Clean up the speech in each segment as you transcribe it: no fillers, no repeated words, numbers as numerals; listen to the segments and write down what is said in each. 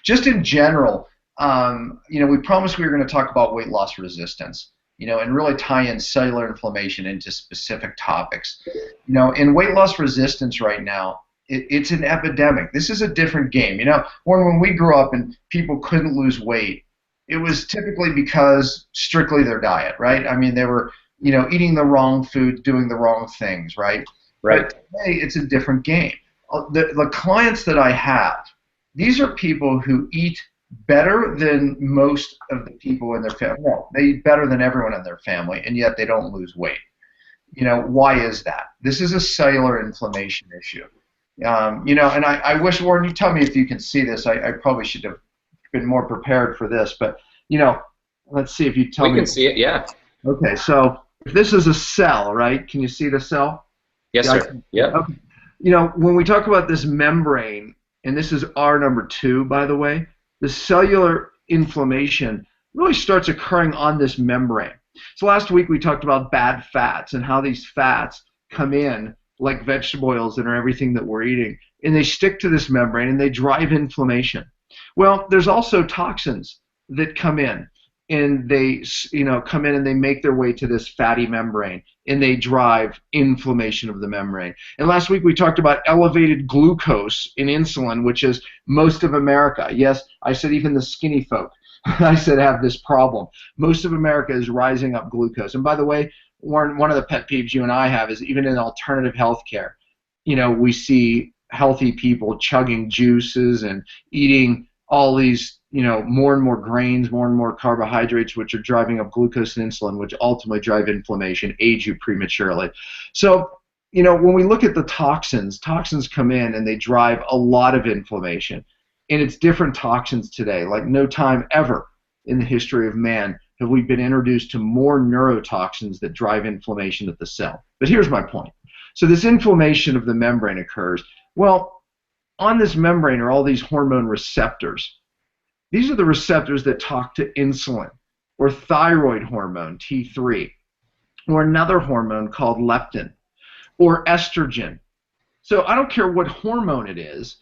just in general, we promised we were going to talk about weight loss resistance, and really tie in cellular inflammation into specific topics. In weight loss resistance right now, it's an epidemic. This is a different game. When we grew up and people couldn't lose weight, it was typically because strictly their diet, right? I mean, they were, eating the wrong food, doing the wrong things, right? Right. But today, it's a different game. The clients that I have, these are people who eat better than most of the people in their family. Well, they eat better than everyone in their family, and yet they don't lose weight. Why is that? This is a cellular inflammation issue. And I wish, Warren, you tell me if you can see this. I probably should have been more prepared for this, but, let's see if you tell me. We can see it, yeah. Okay, so if this is a cell, right? Can you see the cell? Yes, sir. Yeah. Okay. When we talk about this membrane, and this is R number 2, by the way, the cellular inflammation really starts occurring on this membrane. So last week we talked about bad fats and how these fats come in like vegetable oils that are everything that we're eating, and they stick to this membrane and they drive inflammation. Well, there's also toxins that come in, and they come in and they make their way to this fatty membrane, and they drive inflammation of the membrane. And last week we talked about elevated glucose in insulin, which is most of America. Yes, I said even the skinny folk, I said, have this problem. Most of America is rising up glucose. And by the way, Warren, one of the pet peeves you and I have is even in alternative healthcare, we see healthy people chugging juices and eating all these, more and more grains, more and more carbohydrates, which are driving up glucose and insulin, which ultimately drive inflammation, age you prematurely. So, when we look at the toxins come in and they drive a lot of inflammation. And it's different toxins today. Like no time ever in the history of man have we been introduced to more neurotoxins that drive inflammation at the cell. But here's my point. So this inflammation of the membrane occurs. Well, on this membrane are all these hormone receptors. These are the receptors that talk to insulin or thyroid hormone, T3, or another hormone called leptin or estrogen. So I don't care what hormone it is,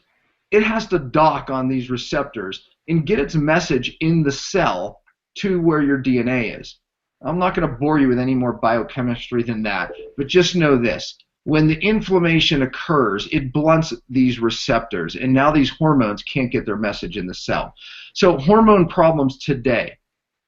it has to dock on these receptors and get its message in the cell to where your DNA is. I'm not going to bore you with any more biochemistry than that, but just know this. When the inflammation occurs, it blunts these receptors, and now these hormones can't get their message in the cell. So hormone problems today,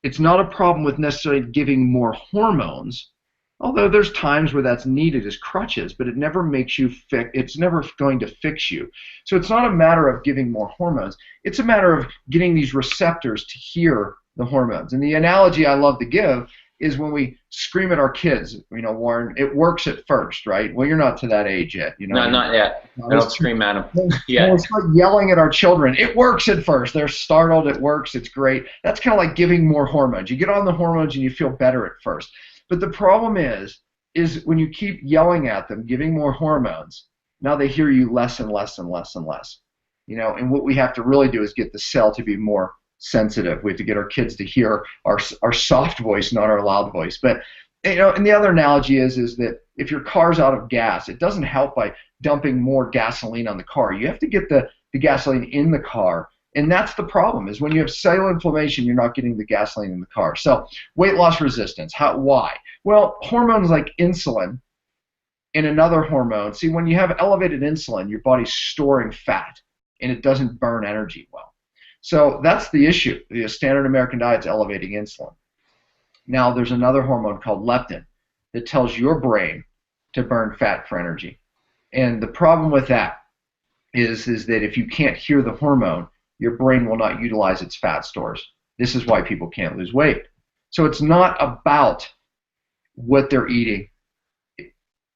it's not a problem with necessarily giving more hormones, although there's times where that's needed as crutches, but it never makes you it's never going to fix you. So it's not a matter of giving more hormones. It's a matter of getting these receptors to hear the hormones. And the analogy I love to give is when we scream at our kids, Warren, it works at first, right? Well, you're not to that age yet. No, not yet. I don't scream at them. Yeah. When we start yelling at our children, it works at first. They're startled, it works, it's great. That's kind of like giving more hormones. You get on the hormones and you feel better at first. But the problem is when you keep yelling at them, giving more hormones, now they hear you less and less and less and less. And what we have to really do is get the cell to be more sensitive. We have to get our kids to hear our soft voice, not our loud voice. But and the other analogy is that if your car's out of gas, it doesn't help by dumping more gasoline on the car. You have to get the gasoline in the car. And that's the problem, is when you have cellular inflammation, you're not getting the gasoline in the car. So weight loss resistance, why? Well, hormones like insulin and another hormone, see, when you have elevated insulin, your body's storing fat, and it doesn't burn energy well. So that's the issue. The standard American diet's elevating insulin. Now there's another hormone called leptin that tells your brain to burn fat for energy. And the problem with that is that if you can't hear the hormone, your brain will not utilize its fat stores. This is why people can't lose weight. So it's not about what they're eating,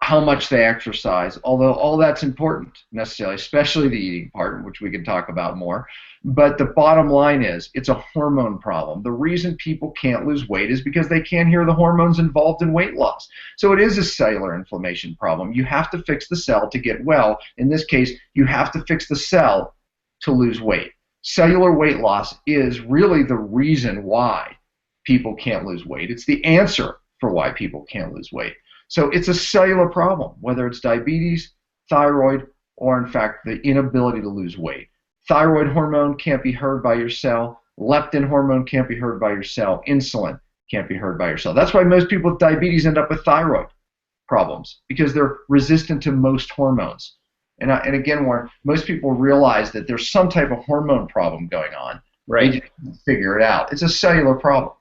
how much they exercise, although all that's important necessarily, especially the eating part, which we can talk about more. But the bottom line is it's a hormone problem. The reason people can't lose weight is because they can't hear the hormones involved in weight loss. So it is a cellular inflammation problem. You have to fix the cell to get well. In this case, you have to fix the cell to lose weight. Cellular weight loss is really the reason why people can't lose weight. It's the answer for why people can't lose weight. So it's a cellular problem, whether it's diabetes, thyroid, or in fact the inability to lose weight. Thyroid hormone can't be heard by your cell. Leptin hormone can't be heard by your cell. Insulin can't be heard by your cell. That's why most people with diabetes end up with thyroid problems, because they're resistant to most hormones. And again, Warren, most people realize that there's some type of hormone problem going on. Right. They just can't figure it out. It's a cellular problem.